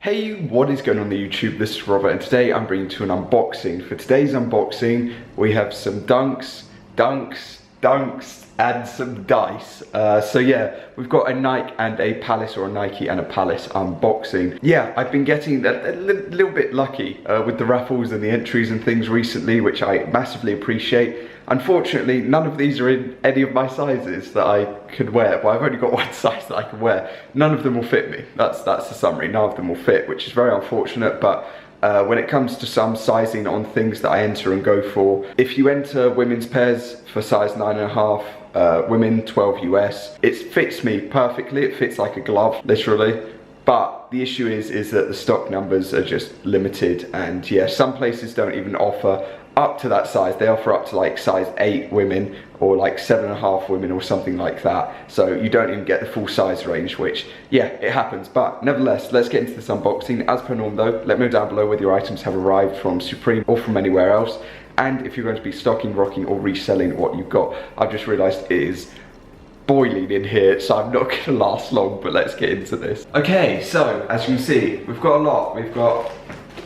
Hey, what is going on the YouTube? This is Robert and today I'm bringing you an unboxing. For today's unboxing, we have some dunks, and some dice. So yeah, we've got a Nike and a Palace, or a Nike and a Palace unboxing. Yeah, I've been getting a little bit lucky with the raffles and the entries and things recently, which I massively appreciate. Unfortunately, none of these are in any of my sizes that I could wear. Well, I've only got one size that I can wear. None of them will fit me. That's the summary. None of them will fit, which is very unfortunate, but when it comes to some sizing on things that I enter and go for, if you enter women's pairs for size 9.5, women 12 US, it fits me perfectly. It fits like a glove, literally. But the issue is that the stock numbers are just limited, and yeah, some places don't even offer up to that size. They offer up to like size 8 women or like 7.5 women or something like that. So you don't even get the full size range, which yeah, it happens. But nevertheless, let's get into this unboxing. As per norm though, let me know down below whether your items have arrived from Supreme or from anywhere else, and if you're going to be stocking, rocking or reselling what you've got. I've just realised it is boiling in here, so I'm not going to last long, but let's get into this. Okay, so as you can see, we've got a lot. We've got,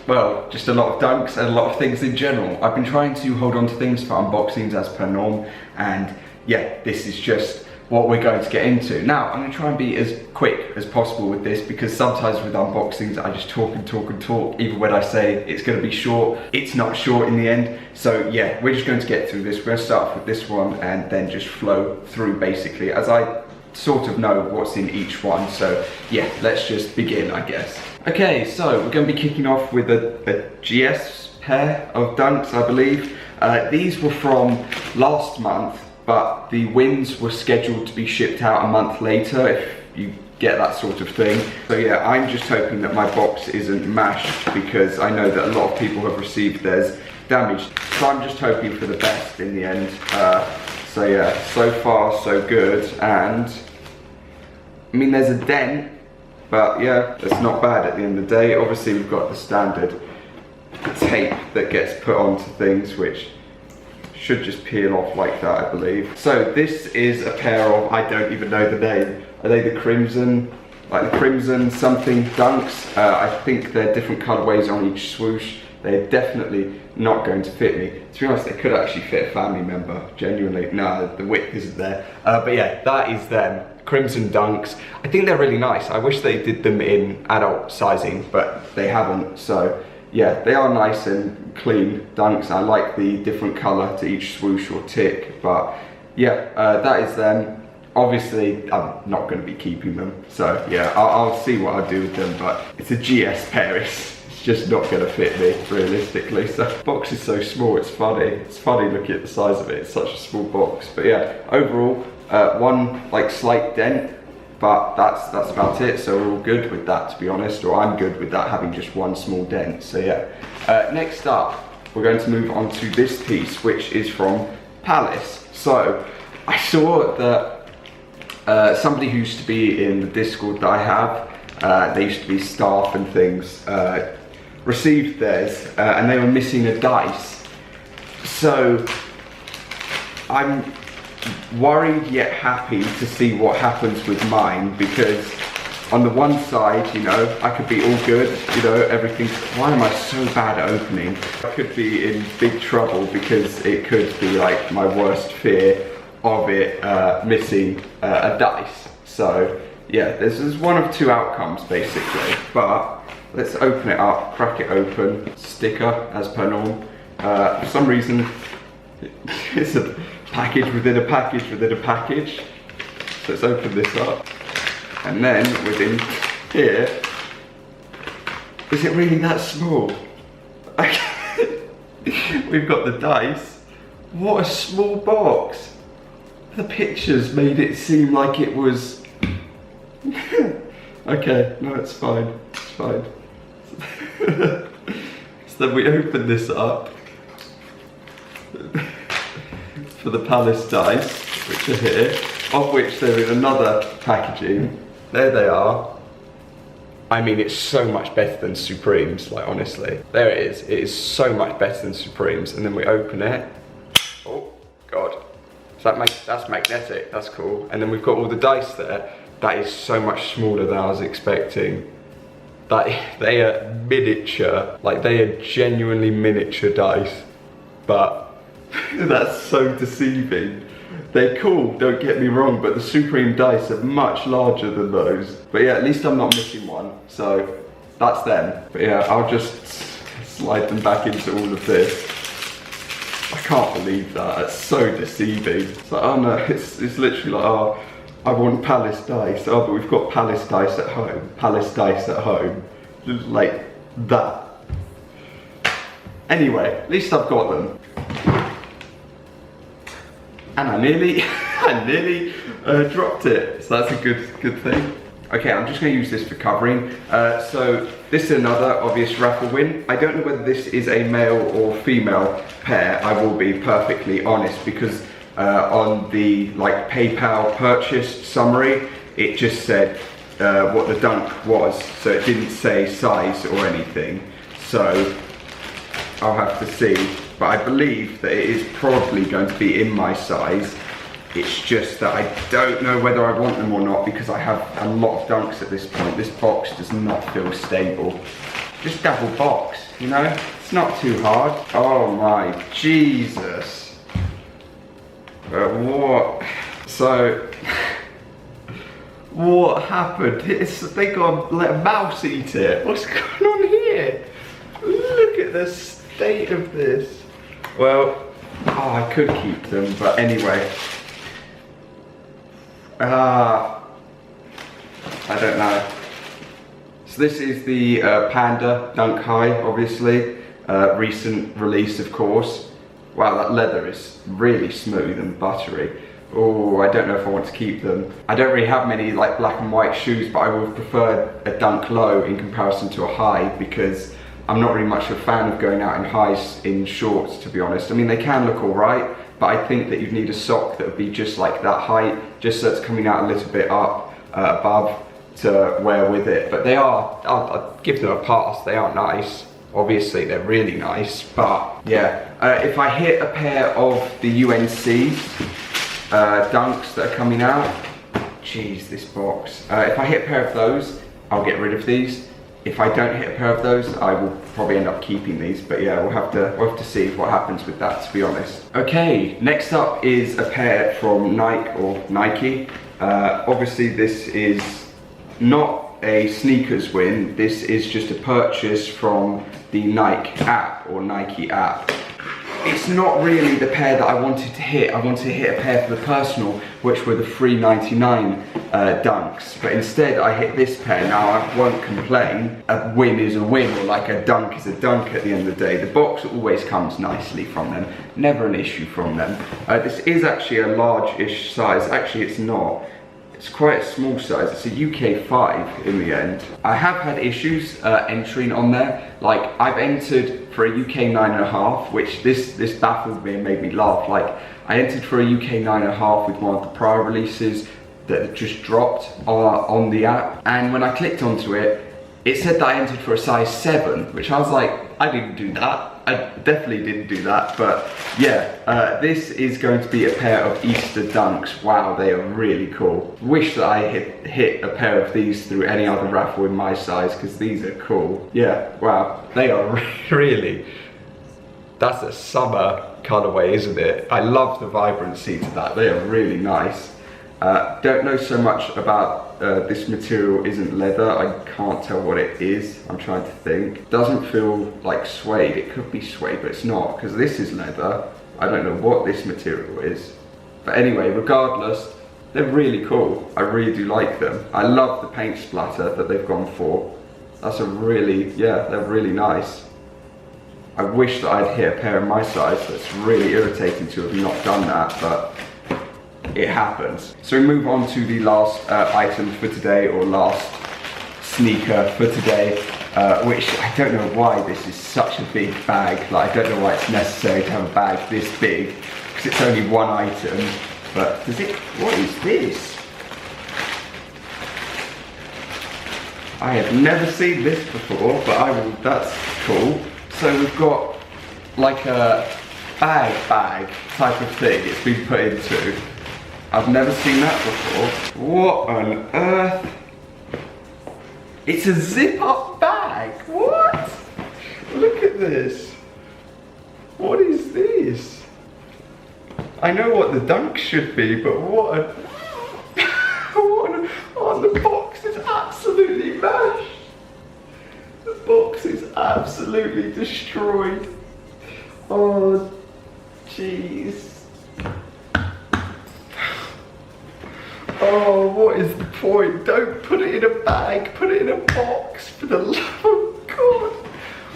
well, just a lot of dunks and a lot of things in general. I've been trying to hold on to things for unboxings as per norm, and yeah, this is just what we're going to get into. Now, I'm going to try and be as quick as possible with this, because sometimes with unboxings I just talk and talk and talk. Even when I say it's going to be short, it's not short in the end. So yeah, we're just going to get through this. We're going to start off with this one and then just flow through basically, as I sort of know what's in each one. So yeah, let's just begin, I guess. Okay, so we're going to be kicking off with a GS pair of dunks, I believe. These were from last month, but the wins were scheduled to be shipped out a month later, if you get that sort of thing. So yeah, I'm just hoping that my box isn't mashed, because I know that a lot of people have received theirs damaged. So I'm just hoping for the best in the end. So yeah, so far so good. And I mean, there's a dent, but yeah, it's not bad at the end of the day. Obviously we've got the standard tape that gets put onto things, which should just peel off like that, I believe. So this is a pair of, I don't even know the name. Are they the crimson, like the crimson something dunks? I think they're different colorways on each swoosh. They're definitely not going to fit me. To be honest, they could actually fit a family member, genuinely. No, the width isn't there. But yeah, that is them, crimson dunks. I think they're really nice. I wish they did them in adult sizing, but they haven't. So yeah, they are nice and clean dunks. I like the different color to each swoosh or tick, but yeah, that is them. Obviously, I'm not going to be keeping them, so yeah, I'll see what I do with them, but it's a GS pair. It's just not going to fit me, realistically. So the box is so small, it's funny. It's funny looking at the size of it. It's such a small box, but yeah, overall, one like slight dent, but that's about it. So we're all good with that, to be honest, or I'm good with that, having just one small dent. So yeah, next up, we're going to move on to this piece, which is from Palace. So I saw that somebody who used to be in the Discord that I have, they used to be staff and things, received theirs, and they were missing a dice. So I'm worried yet happy to see what happens with mine, because on the one side, you know, I could be all good, you know, everything's, why am I so bad at opening? I could be in big trouble, because it could be like my worst fear of it missing a dice. So yeah, this is one of two outcomes basically, but let's open it up, crack it open. Sticker as per norm. For some reason it's a package within a package within a package. So let's open this up, and then within here, is it really that small? We've got the dice. What a small box. The pictures made it seem like it was okay, no, it's fine, it's fine. So then we open this up for the Palace dice, which are here, of which they're in another packaging. There they are. I mean, it's so much better than Supremes, like honestly. There it is. It is so much better than Supremes. And then we open it. Oh God. So that's magnetic. That's cool. And then we've got all the dice there. That is so much smaller than I was expecting. Like, they are miniature. Like, they are genuinely miniature dice. But that's so deceiving. They're cool, don't get me wrong, but the Supreme dice are much larger than those. But yeah, at least I'm not missing one. So that's them. But yeah, I'll just slide them back into all of this. I can't believe that. It's so deceiving. It's like, oh no, it's literally like, oh, I want Palace dice. Oh, but we've got Palace dice at home. Palace dice at home. Like that. Anyway, at least I've got them. And I nearly dropped it. So that's a good thing. Okay, I'm just going to use this for covering. So this is another obvious raffle win. I don't know whether this is a male or female pair. I will be perfectly honest, because on the like PayPal purchase summary, it just said what the dunk was. So it didn't say size or anything. So I'll have to see. But I believe that it is probably going to be in my size. It's just that I don't know whether I want them or not, because I have a lot of dunks at this point. This box does not feel stable. Just double box, you know? It's not too hard. Oh my Jesus. What? So, what happened? They got to let a mouse eat it. What's going on here? Look at the state of this. Well, oh, I could keep them, but anyway. I don't know. So this is the Panda Dunk High, obviously. Recent release, of course. Wow, that leather is really smooth and buttery. Oh, I don't know if I want to keep them. I don't really have many like black and white shoes, but I would have preferred a Dunk Low in comparison to a high, because I'm not really much of a fan of going out in highs in shorts, to be honest. I mean, they can look alright, but I think that you'd need a sock that would be just like that height, just so it's coming out a little bit up above to wear with it. But they are, I'll give them a pass, they are nice. Obviously, they're really nice, but yeah. If I hit a pair of the UNC dunks that are coming out, jeez, this box. If I hit a pair of those, I'll get rid of these. If I don't hit a pair of those, I will probably end up keeping these, but yeah, we'll have to see what happens with that, to be honest. Okay, next up is a pair from Nike. Obviously, this is not a sneakers win. This is just a purchase from the Nike app or Nike app. It's not really the pair that I wanted to hit. I wanted to hit a pair for the personal, which were the $3.99 dunks. But instead I hit this pair. Now I won't complain. A win is a win, or like a dunk is a dunk at the end of the day. The box always comes nicely from them. Never an issue from them. This is actually a large-ish size. Actually, it's not. It's quite a small size. It's a UK 5 in the end. I have had issues entering on there. Like, I've entered for a UK 9.5, which this baffled me and made me laugh. Like, I entered for a UK 9.5 with one of the prior releases that just dropped on the app. And when I clicked onto it, it said that I entered for a size 7, which I was like, I didn't do that. I definitely didn't do that, but yeah, this is going to be a pair of Easter dunks. Wow, they are really cool. Wish that I hit a pair of these through any other raffle in my size, because these are cool. Yeah, wow, they are really, that's a summer colorway, isn't it? I love the vibrancy to that. They are really nice. Don't know so much about this material. Isn't leather. I can't tell what it is. I'm trying to think. Doesn't feel like suede. It could be suede, but it's not, because this is leather. I don't know what this material is. But anyway, regardless, they're really cool. I really do like them. I love the paint splatter that they've gone for. That's a really, yeah, they're really nice. I wish that I'd hit a pair of my size. That's really irritating to have not done that, but it happens. So we move on to the last item for today, or last sneaker for today, which I don't know why this is such a big bag. Like, I don't know why it's necessary to have a bag this big, because it's only one item. But does it, what is this? I have never seen this before, but that's cool. So we've got like a bag type of thing it's been put into. I've never seen that before. What on earth? It's a zip-up bag. this. What is this? I know what the dunk should be, but what a... Oh, the box is absolutely mashed. The box is absolutely destroyed. Oh, jeez. Oh, what is the point? Don't put it in a bag, put it in a box, for the love of God.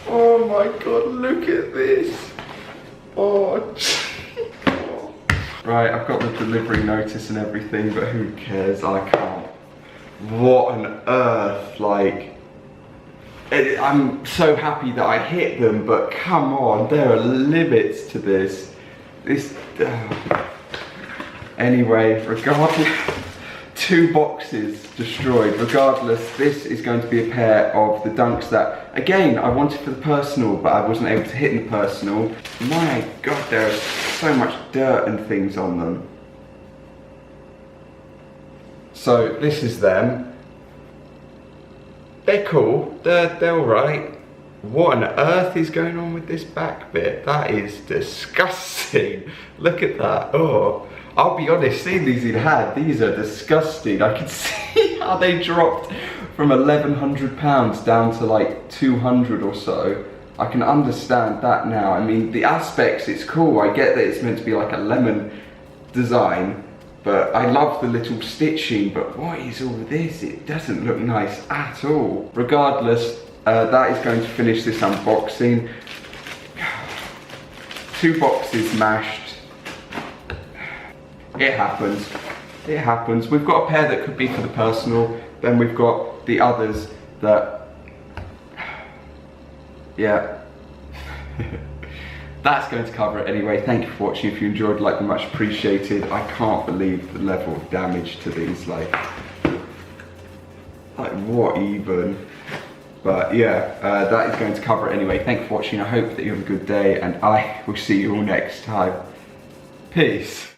Oh my God, look at this. Oh, oh. Right, I've got the delivery notice and everything, but who cares? I can't. What on earth, like, I'm so happy that I hit them, but come on, there are limits to this. Anyway, regardless, 2 boxes destroyed. Regardless, this is going to be a pair of the dunks that, again, I wanted for the personal, but I wasn't able to hit in the personal. My God, there's so much dirt and things on them. So this is them. They're cool, they're alright. What on earth is going on with this back bit? That is disgusting. Look at that, oh. I'll be honest, seeing these in hand, these are disgusting. I can see how they dropped from £1,100 down to like 200 or so. I can understand that now. I mean, the aspects, it's cool. I get that it's meant to be like a lemon design, but I love the little stitching, but what is all this? It doesn't look nice at all. Regardless, that is going to finish this unboxing. 2 boxes mashed. It happens. It happens. We've got a pair that could be for the personal, then we've got the others that, yeah. That's going to cover it anyway. Thank you for watching. If you enjoyed, like, much appreciated. I can't believe the level of damage to these, like what even? But yeah, that is going to cover it anyway. Thank you for watching. I hope that you have a good day, and I will see you all next time. Peace.